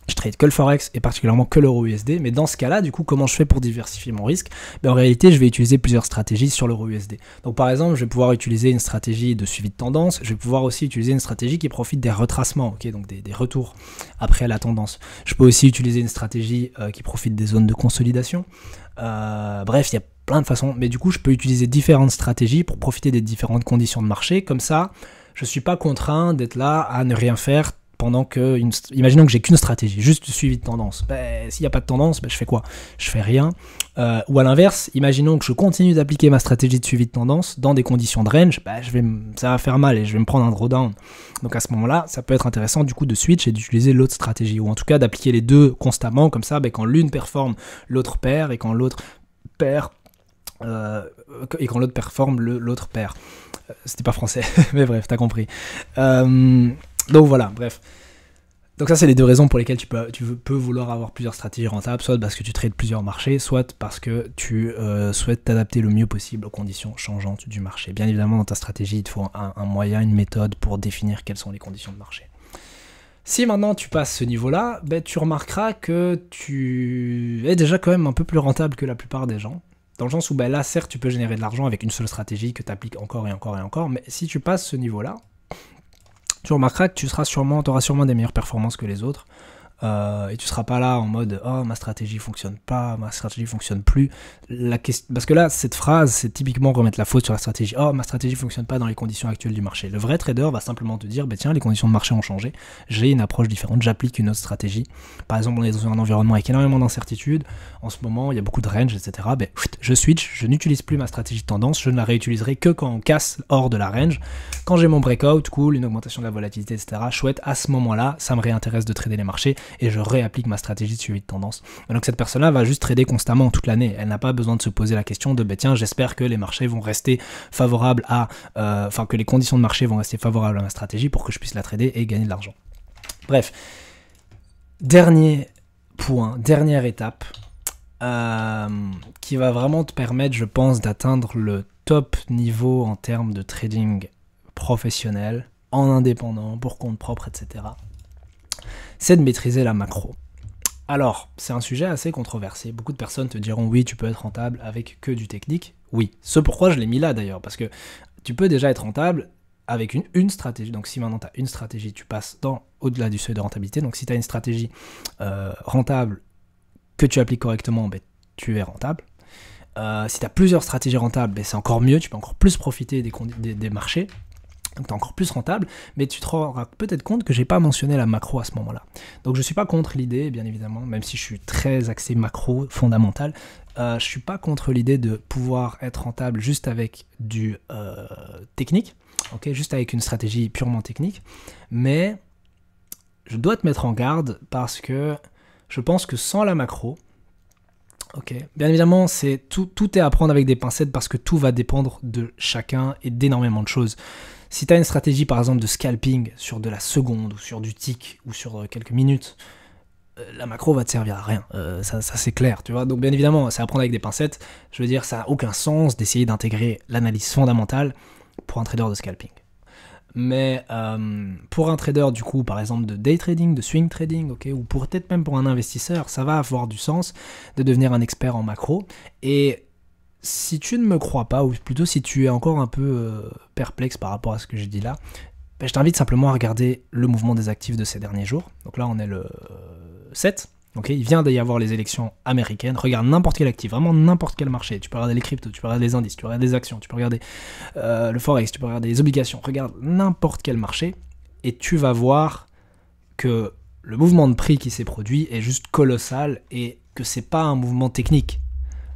Je trade que le Forex et particulièrement que l'euro USD, mais dans ce cas-là, du coup, comment je fais pour diversifier mon risque? En réalité, je vais utiliser plusieurs stratégies sur l'euro USD. Donc par exemple, je vais pouvoir utiliser une stratégie de suivi de tendance, je vais pouvoir aussi utiliser une stratégie qui profite des retracements, okay, donc des retours après la tendance. Je peux aussi utiliser une stratégie qui profite des zones de consolidation. Bref, il y a plein de façons, mais du coup, je peux utiliser différentes stratégies pour profiter des différentes conditions de marché. Comme ça, je ne suis pas contraint d'être là à ne rien faire pendant que, imaginons que j'ai qu'une stratégie, juste suivi de tendance. S'il n'y a pas de tendance, je fais quoi? Je fais rien. Ou à l'inverse, imaginons que je continue d'appliquer ma stratégie de suivi de tendance dans des conditions de range, ça va faire mal et je vais me prendre un drawdown. Donc à ce moment-là, ça peut être intéressant du coup de switch et d'utiliser l'autre stratégie, ou en tout cas d'appliquer les deux constamment, comme ça, quand l'une performe, l'autre perd, et quand l'autre perd, et quand l'autre performe, l'autre perd. C'était pas français, mais bref, t'as compris. Donc voilà, bref. Donc ça c'est les deux raisons pour lesquelles tu peux vouloir avoir plusieurs stratégies rentables, soit parce que tu trades plusieurs marchés, soit parce que tu souhaites t'adapter le mieux possible aux conditions changeantes du marché. Bien évidemment, dans ta stratégie, il te faut un moyen, une méthode pour définir quelles sont les conditions de marché. Si maintenant tu passes ce niveau-là, tu remarqueras que tu es déjà quand même un peu plus rentable que la plupart des gens. Dans le sens où là, certes, tu peux générer de l'argent avec une seule stratégie que tu appliques encore et encore et encore, mais si tu passes ce niveau-là, tu remarqueras que tu auras sûrement des meilleures performances que les autres. Et tu seras pas là en mode « Oh, ma stratégie fonctionne pas, ma stratégie fonctionne plus ». Parce que là, cette phrase, c'est typiquement remettre la faute sur la stratégie. « Oh, ma stratégie fonctionne pas dans les conditions actuelles du marché ». Le vrai trader va simplement te dire « Tiens, les conditions de marché ont changé, j'ai une approche différente, j'applique une autre stratégie ». Par exemple, on est dans un environnement avec énormément d'incertitudes. En ce moment, il y a beaucoup de range, etc. Je switch, je n'utilise plus ma stratégie de tendance, je ne la réutiliserai que quand on casse hors de la range. Quand j'ai mon breakout, cool, une augmentation de la volatilité, etc. Chouette, à ce moment-là, ça me réintéresse de trader les marchés et je réapplique ma stratégie de suivi de tendance. Donc cette personne-là va juste trader constamment toute l'année. Elle n'a pas besoin de se poser la question de tiens, j'espère que les marchés vont rester favorables à... que les conditions de marché vont rester favorables à ma stratégie pour que je puisse la trader et gagner de l'argent. Bref. Dernier point, dernière étape qui va vraiment te permettre, je pense, d'atteindre le top niveau en termes de trading professionnel, en indépendant, pour compte propre, etc. C'est de maîtriser la macro. Alors, c'est un sujet assez controversé. Beaucoup de personnes te diront oui, tu peux être rentable avec que du technique. Oui, ce pourquoi je l'ai mis là d'ailleurs, parce que tu peux déjà être rentable avec une stratégie. Donc si maintenant tu as une stratégie, tu passes au-delà du seuil de rentabilité. Donc si tu as une stratégie rentable que tu appliques correctement, tu es rentable. Si tu as plusieurs stratégies rentables, c'est encore mieux, tu peux encore plus profiter des marchés. Donc tu es encore plus rentable, mais tu te rendras peut-être compte que j'ai pas mentionné la macro à ce moment-là. Donc je suis pas contre l'idée, bien évidemment, même si je suis très axé macro, fondamental, je suis pas contre l'idée de pouvoir être rentable juste avec du technique, okay, juste avec une stratégie purement technique, mais je dois te mettre en garde parce que je pense que sans la macro, bien évidemment, tout est à prendre avec des pincettes parce que tout va dépendre de chacun et d'énormément de choses. Si tu as une stratégie par exemple de scalping sur de la seconde ou sur du tick ou sur quelques minutes, la macro va te servir à rien, ça c'est clair, tu vois. Donc bien évidemment, c'est à prendre avec des pincettes. Je veux dire, ça n'a aucun sens d'essayer d'intégrer l'analyse fondamentale pour un trader de scalping. Mais pour un trader du coup, par exemple de day trading, de swing trading, ou peut-être même pour un investisseur, ça va avoir du sens de devenir un expert en macro. Et si tu ne me crois pas, ou plutôt si tu es encore un peu perplexe par rapport à ce que je dis là, je t'invite simplement à regarder le mouvement des actifs de ces derniers jours. Donc là, on est le 7. Ok, il vient d'y avoir les élections américaines. Regarde n'importe quel actif, vraiment n'importe quel marché. Tu peux regarder les cryptos, tu peux regarder les indices, tu peux regarder les actions, tu peux regarder le forex, tu peux regarder les obligations. Regarde n'importe quel marché et tu vas voir que le mouvement de prix qui s'est produit est juste colossal et que c'est pas un mouvement technique.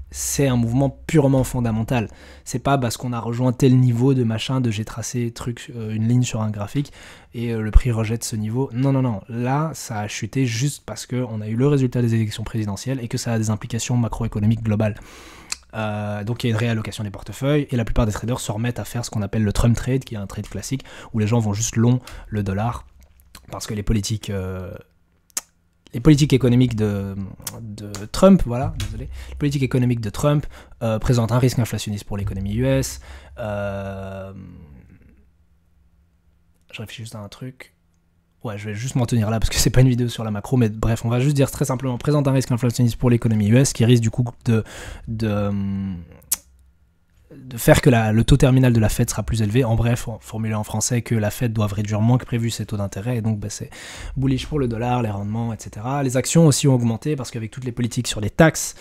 C'est un mouvement purement fondamental. C'est pas parce qu'on a rejoint tel niveau de machin, de j'ai tracé une ligne sur un graphique et le prix rejette ce niveau. Non, non, non. Là, ça a chuté juste parce qu'on a eu le résultat des élections présidentielles et que ça a des implications macroéconomiques globales. Donc il y a une réallocation des portefeuilles et la plupart des traders se remettent à faire ce qu'on appelle le Trump trade, qui est un trade classique où les gens vont juste long le dollar parce que les politiques économiques de Trump, voilà, désolé, les politiques économiques de Trump présentent un risque inflationniste pour l'économie US. Je réfléchis juste à un truc. Ouais, je vais juste m'en tenir là parce que c'est pas une vidéo sur la macro, mais bref, on va juste dire très simplement, présente un risque inflationniste pour l'économie US qui risque du coup de faire que le taux terminal de la Fed sera plus élevé. En bref, formulé en français, que la Fed doit réduire moins que prévu ses taux d'intérêt, et donc c'est bullish pour le dollar, les rendements, etc. Les actions aussi ont augmenté parce qu'avec toutes les politiques sur les taxes,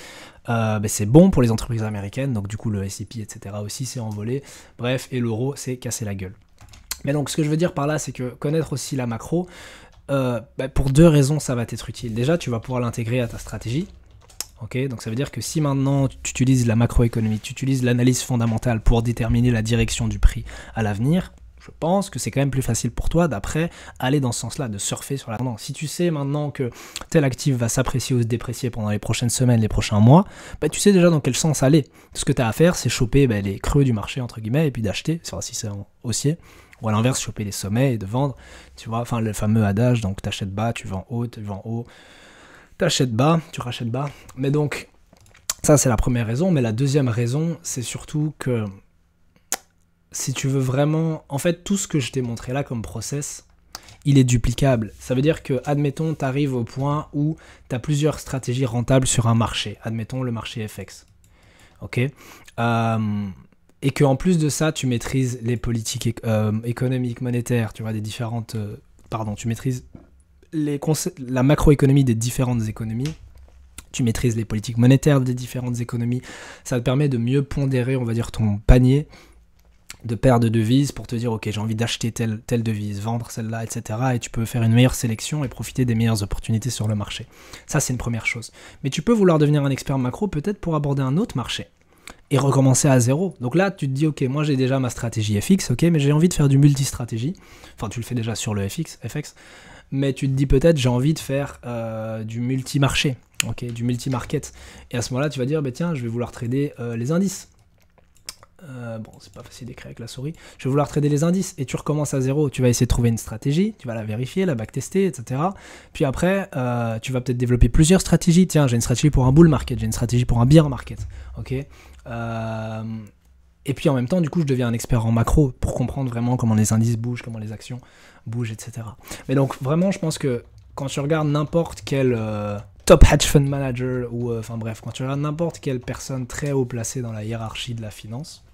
c'est bon pour les entreprises américaines, donc du coup le S&P, etc. aussi s'est envolé. Bref, et l'euro s'est cassé la gueule. Mais donc ce que je veux dire par là, c'est que connaître aussi la macro, pour deux raisons ça va t'être utile. Déjà, tu vas pouvoir l'intégrer à ta stratégie. Okay, donc ça veut dire que si maintenant tu utilises la macroéconomie, tu utilises l'analyse fondamentale pour déterminer la direction du prix à l'avenir, je pense que c'est quand même plus facile pour toi d'après aller dans ce sens-là, de surfer sur la tendance. Si tu sais maintenant que tel actif va s'apprécier ou se déprécier pendant les prochaines semaines, les prochains mois, tu sais déjà dans quel sens aller. Tout ce que tu as à faire, c'est choper les creux du marché, entre guillemets, et puis d'acheter, si c'est haussier, ou à l'inverse, choper les sommets et de vendre, tu vois, enfin le fameux adage, donc tu achètes bas, tu vends haut, tu vends haut. T'achètes bas, tu rachètes bas. Mais donc, ça c'est la première raison. Mais la deuxième raison, c'est surtout que si tu veux vraiment... En fait, tout ce que je t'ai montré là comme process, il est duplicable. Ça veut dire que, admettons, tu arrives au point où tu as plusieurs stratégies rentables sur un marché. Admettons le marché FX. Ok, et qu'en plus de ça, tu maîtrises les politiques économiques, monétaires, tu vois, des différentes... tu maîtrises... la macroéconomie des différentes économies, tu maîtrises les politiques monétaires des différentes économies, ça te permet de mieux pondérer, on va dire, ton panier de paires de devises pour te dire, ok, j'ai envie d'acheter telle devise, vendre celle-là, etc. Et tu peux faire une meilleure sélection et profiter des meilleures opportunités sur le marché. Ça, c'est une première chose. Mais tu peux vouloir devenir un expert macro peut-être pour aborder un autre marché et recommencer à zéro. Donc là, tu te dis, ok, moi j'ai déjà ma stratégie FX, ok, mais j'ai envie de faire du multi-stratégie. Enfin, tu le fais déjà sur le FX, mais tu te dis peut-être j'ai envie de faire du multi-marché, okay, du multi-market. Et à ce moment-là, tu vas dire, tiens, je vais vouloir trader les indices. C'est pas facile d'écrire avec la souris. Je vais vouloir trader les indices et tu recommences à zéro. Tu vas essayer de trouver une stratégie, tu vas la vérifier, la backtester, etc. Puis après, tu vas peut-être développer plusieurs stratégies. Tiens, j'ai une stratégie pour un bull market, j'ai une stratégie pour un bear market. Ok. Et puis en même temps, du coup, je deviens un expert en macro pour comprendre vraiment comment les indices bougent, comment les actions bougent, etc. Mais donc, vraiment, je pense que quand tu regardes n'importe quel top hedge fund manager, ou quand tu regardes n'importe quelle personne très haut placée dans la hiérarchie de la finance,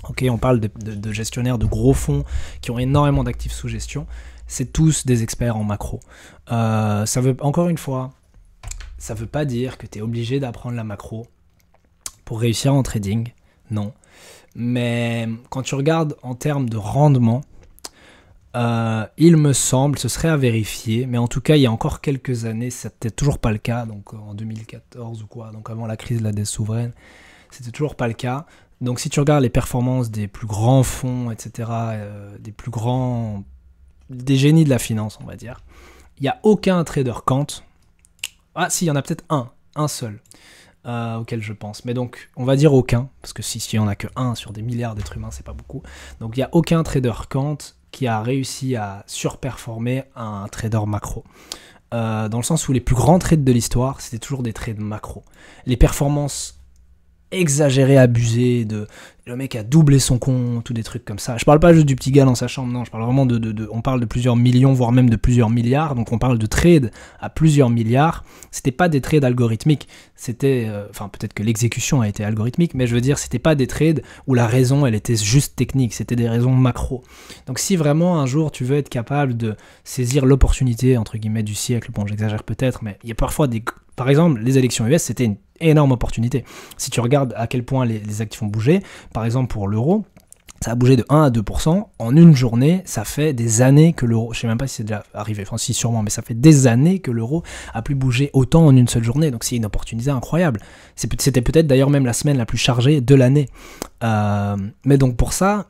ok, on parle de gestionnaires de gros fonds qui ont énormément d'actifs sous gestion, c'est tous des experts en macro. Ça veut, encore une fois, ça veut pas dire que tu es obligé d'apprendre la macro pour réussir en trading, non. Mais quand tu regardes en termes de rendement, il me semble, ce serait à vérifier, mais en tout cas il y a encore quelques années, c'était toujours pas le cas, donc en 2014 ou quoi, donc avant la crise de la dette souveraine, c'était toujours pas le cas. Donc si tu regardes les performances des plus grands fonds, etc., des génies de la finance, on va dire, il n'y a aucun trader quant. Ah si, il y en a peut-être un seul. Auquel je pense, mais donc on va dire aucun, parce que si il n'y en a que un sur des milliards d'êtres humains, c'est pas beaucoup, donc il n'y a aucun trader quant qui a réussi à surperformer un trader macro, dans le sens où les plus grands trades de l'histoire, c'était toujours des trades macro. Les performances exagéré, abusé, le mec a doublé son compte ou des trucs comme ça. Je parle pas juste du petit gars dans sa chambre, non, je parle vraiment on parle de plusieurs millions, voire même de plusieurs milliards, donc on parle de trades à plusieurs milliards. C'était pas des trades algorithmiques, c'était, enfin peut-être que l'exécution a été algorithmique, mais je veux dire, c'était pas des trades où la raison, elle était juste technique, c'était des raisons macro. Donc si vraiment un jour tu veux être capable de saisir l'opportunité, entre guillemets, du siècle, bon j'exagère peut-être, mais il y a parfois par exemple, les élections US, c'était une énorme opportunité. Si tu regardes à quel point les actifs ont bougé, par exemple pour l'euro, ça a bougé de 1 à 2%. En une journée, ça fait des années que l'euro, je ne sais même pas si c'est déjà arrivé, enfin si sûrement, mais ça fait des années que l'euro a plus bougé autant en une seule journée. Donc c'est une opportunité incroyable. C'était peut-être d'ailleurs même la semaine la plus chargée de l'année. Mais donc pour ça,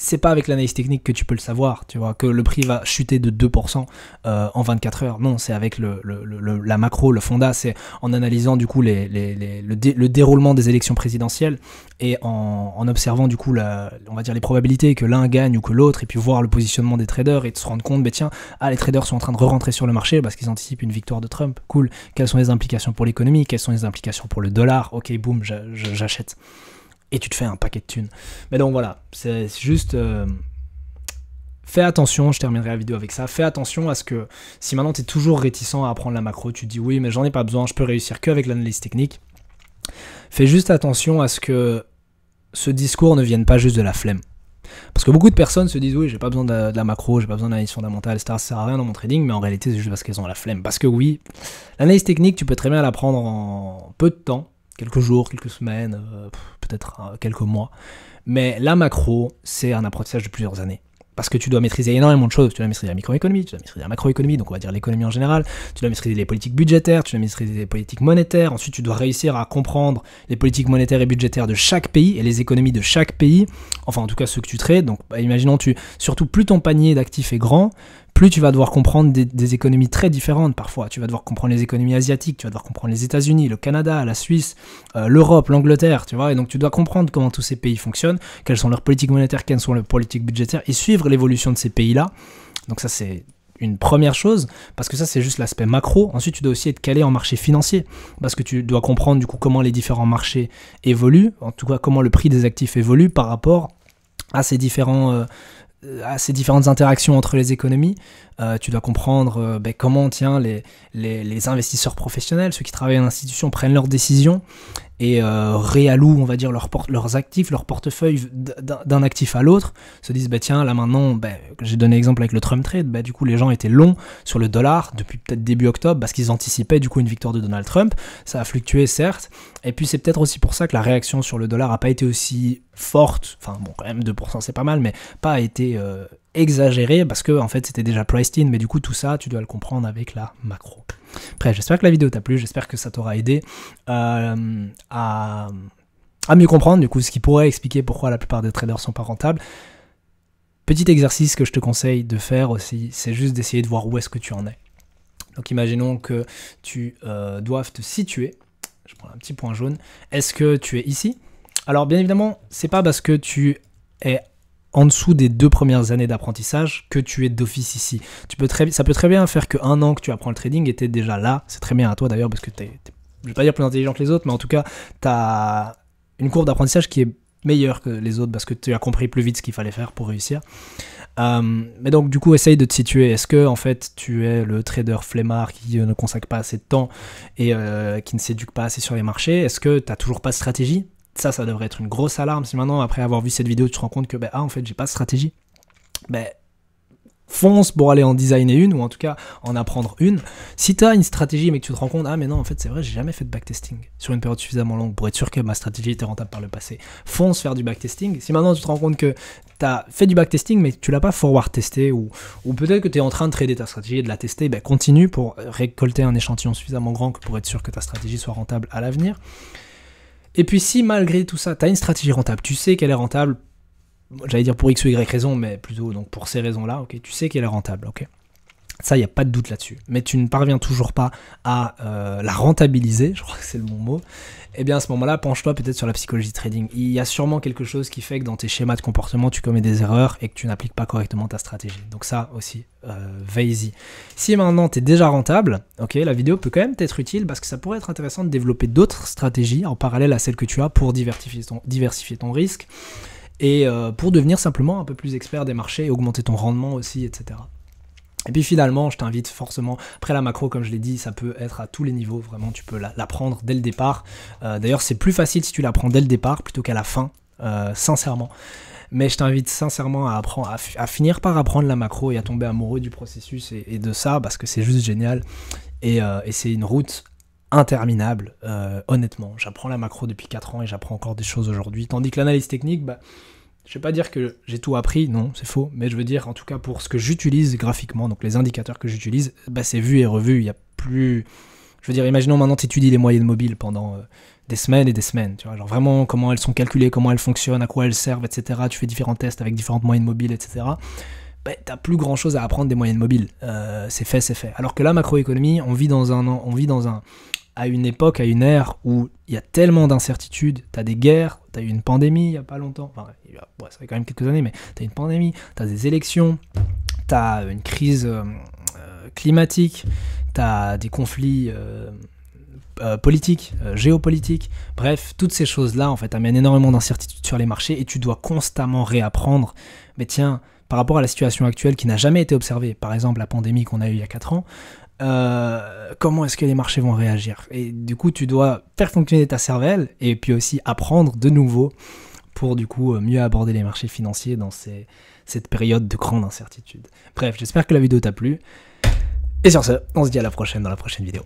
c'est pas avec l'analyse technique que tu peux le savoir, tu vois, que le prix va chuter de 2% en 24 heures. Non, c'est avec la macro, le fonda, c'est en analysant du coup le déroulement des élections présidentielles et en observant du coup on va dire les probabilités que l'un gagne ou que l'autre, et puis voir le positionnement des traders et de se rendre compte, tiens, les traders sont en train de re-rentrer sur le marché parce qu'ils anticipent une victoire de Trump, cool, quelles sont les implications pour l'économie, quelles sont les implications pour le dollar, ok, boum, j'achète. Et tu te fais un paquet de thunes. Mais donc voilà, c'est juste... fais attention, je terminerai la vidéo avec ça, fais attention à ce que, si maintenant tu es toujours réticent à apprendre la macro, tu te dis oui, mais j'en ai pas besoin, je peux réussir qu'avec l'analyse technique, fais juste attention à ce que ce discours ne vienne pas juste de la flemme. Parce que beaucoup de personnes se disent oui, j'ai pas besoin de la macro, j'ai pas besoin d'analyse fondamentale, etc. Ça sert à rien dans mon trading, mais en réalité c'est juste parce qu'elles ont la flemme. Parce que oui, l'analyse technique, tu peux très bien l'apprendre en peu de temps, quelques jours, quelques semaines, peut-être quelques mois. Mais la macro, c'est un apprentissage de plusieurs années. Parce que tu dois maîtriser énormément de choses. Tu dois maîtriser la microéconomie, tu dois maîtriser la macroéconomie, donc on va dire l'économie en général. Tu dois maîtriser les politiques budgétaires, tu dois maîtriser les politiques monétaires. Ensuite, tu dois réussir à comprendre les politiques monétaires et budgétaires de chaque pays et les économies de chaque pays. Enfin, en tout cas, ceux que tu trades. Donc, imaginons, surtout plus ton panier d'actifs est grand, plus tu vas devoir comprendre des économies très différentes parfois. Tu vas devoir comprendre les économies asiatiques, tu vas devoir comprendre les États-Unis, le Canada, la Suisse, l'Europe, l'Angleterre, tu vois. Et donc tu dois comprendre comment tous ces pays fonctionnent, quelles sont leurs politiques monétaires, quelles sont leurs politiques budgétaires, et suivre l'évolution de ces pays-là. Donc ça c'est une première chose, parce que ça c'est juste l'aspect macro. Ensuite tu dois aussi être calé en marché financier, parce que tu dois comprendre du coup comment les différents marchés évoluent, en tout cas comment le prix des actifs évolue par rapport à ces différentes interactions entre les économies. Tu dois comprendre comment les investisseurs professionnels, ceux qui travaillent en institution, prennent leurs décisions et réallouent, on va dire, leurs actifs, leur portefeuille d'un actif à l'autre, se disent, tiens, là maintenant, j'ai donné l'exemple avec le Trump Trade, du coup les gens étaient longs sur le dollar depuis peut-être début octobre, parce qu'ils anticipaient du coup une victoire de Donald Trump. Ça a fluctué certes, et puis c'est peut-être aussi pour ça que la réaction sur le dollar n'a pas été aussi forte, enfin bon, quand même 2% c'est pas mal, mais pas été exagéré, parce que en fait c'était déjà priced in, mais du coup tout ça tu dois le comprendre avec la macro. Bref, j'espère que la vidéo t'a plu, j'espère que ça t'aura aidé à mieux comprendre du coup ce qui pourrait expliquer pourquoi la plupart des traders sont pas rentables. Petit exercice que je te conseille de faire aussi, c'est juste d'essayer de voir où est-ce que tu en es. Donc imaginons que tu doives te situer, je prends un petit point jaune, est-ce que tu es ici? Alors bien évidemment, c'est pas parce que tu es en dessous des 2 premières années d'apprentissage que tu es d'office ici. Ça peut très bien faire que 1 an que tu apprends le trading et tu es déjà là. C'est très bien à toi d'ailleurs, parce que je vais pas dire plus intelligent que les autres, mais en tout cas, tu as une courbe d'apprentissage qui est meilleure que les autres parce que tu as compris plus vite ce qu'il fallait faire pour réussir. Mais donc du coup, essaye de te situer. Est-ce que en fait tu es le trader flemmard qui ne consacre pas assez de temps et qui ne s'éduque pas assez sur les marchés? Est-ce que tu n'as toujours pas de stratégie? Ça devrait être une grosse alarme. Si maintenant, après avoir vu cette vidéo, tu te rends compte que en fait j'ai pas de stratégie, fonce pour aller en designer une, ou en tout cas en apprendre une. Si tu as une stratégie mais que tu te rends compte, mais non, en fait c'est vrai, j'ai jamais fait de backtesting sur une période suffisamment longue pour être sûr que ma stratégie était rentable par le passé, fonce faire du backtesting. Si maintenant tu te rends compte que tu as fait du backtesting mais tu l'as pas forward testé, ou peut-être que tu es en train de trader ta stratégie et de la tester, continue pour récolter un échantillon suffisamment grand pour être sûr que ta stratégie soit rentable à l'avenir. Et puis si malgré tout ça, tu as une stratégie rentable, tu sais qu'elle est rentable, j'allais dire pour X ou Y raison, mais plutôt donc pour ces raisons-là, ok, tu sais qu'elle est rentable, ok. Ça, il n'y a pas de doute là-dessus. Mais tu ne parviens toujours pas à la rentabiliser, je crois que c'est le bon mot. Eh bien, à ce moment-là, penche-toi peut-être sur la psychologie trading. Il y a sûrement quelque chose qui fait que dans tes schémas de comportement, tu commets des erreurs et que tu n'appliques pas correctement ta stratégie. Donc ça aussi, veille-y. Si maintenant, tu es déjà rentable, ok, la vidéo peut quand même t'être utile parce que ça pourrait être intéressant de développer d'autres stratégies en parallèle à celles que tu as pour diversifier ton risque et pour devenir simplement un peu plus expert des marchés et augmenter ton rendement aussi, etc. Et puis finalement, je t'invite forcément, après la macro, comme je l'ai dit, ça peut être à tous les niveaux, vraiment, tu peux l'apprendre dès le départ. D'ailleurs, c'est plus facile si tu l'apprends dès le départ plutôt qu'à la fin, sincèrement. Mais je t'invite sincèrement à finir par apprendre la macro et à tomber amoureux du processus et de ça, parce que c'est juste génial. Et c'est une route interminable, honnêtement. J'apprends la macro depuis 4 ans et j'apprends encore des choses aujourd'hui. Tandis que l'analyse technique, je vais pas dire que j'ai tout appris, non, c'est faux, mais je veux dire, en tout cas, pour ce que j'utilise graphiquement, donc les indicateurs que j'utilise, c'est vu et revu, il y a plus... Je veux dire, imaginons maintenant tu étudies les moyennes mobiles pendant des semaines et des semaines, tu vois, genre vraiment comment elles sont calculées, comment elles fonctionnent, à quoi elles servent, etc. Tu fais différents tests avec différentes moyennes mobiles, etc. T'as plus grand chose à apprendre des moyennes mobiles, c'est fait, c'est fait. Alors que la macroéconomie, on vit à une époque, à une ère où il y a tellement d'incertitudes, t'as des guerres, t'as eu une pandémie il n'y a pas longtemps, enfin, ça fait quand même quelques années, mais t'as une pandémie, t'as des élections, t'as une crise climatique, t'as des conflits politiques, géopolitiques, bref, toutes ces choses-là, en fait, amènent énormément d'incertitudes sur les marchés et tu dois constamment réapprendre, mais tiens, par rapport à la situation actuelle qui n'a jamais été observée, par exemple la pandémie qu'on a eue il y a 4 ans, comment est-ce que les marchés vont réagir? Et du coup, tu dois faire fonctionner ta cervelle et puis aussi apprendre de nouveau pour du coup mieux aborder les marchés financiers dans cette période de grande incertitude. Bref, j'espère que la vidéo t'a plu. Et sur ce, on se dit à la prochaine dans la prochaine vidéo.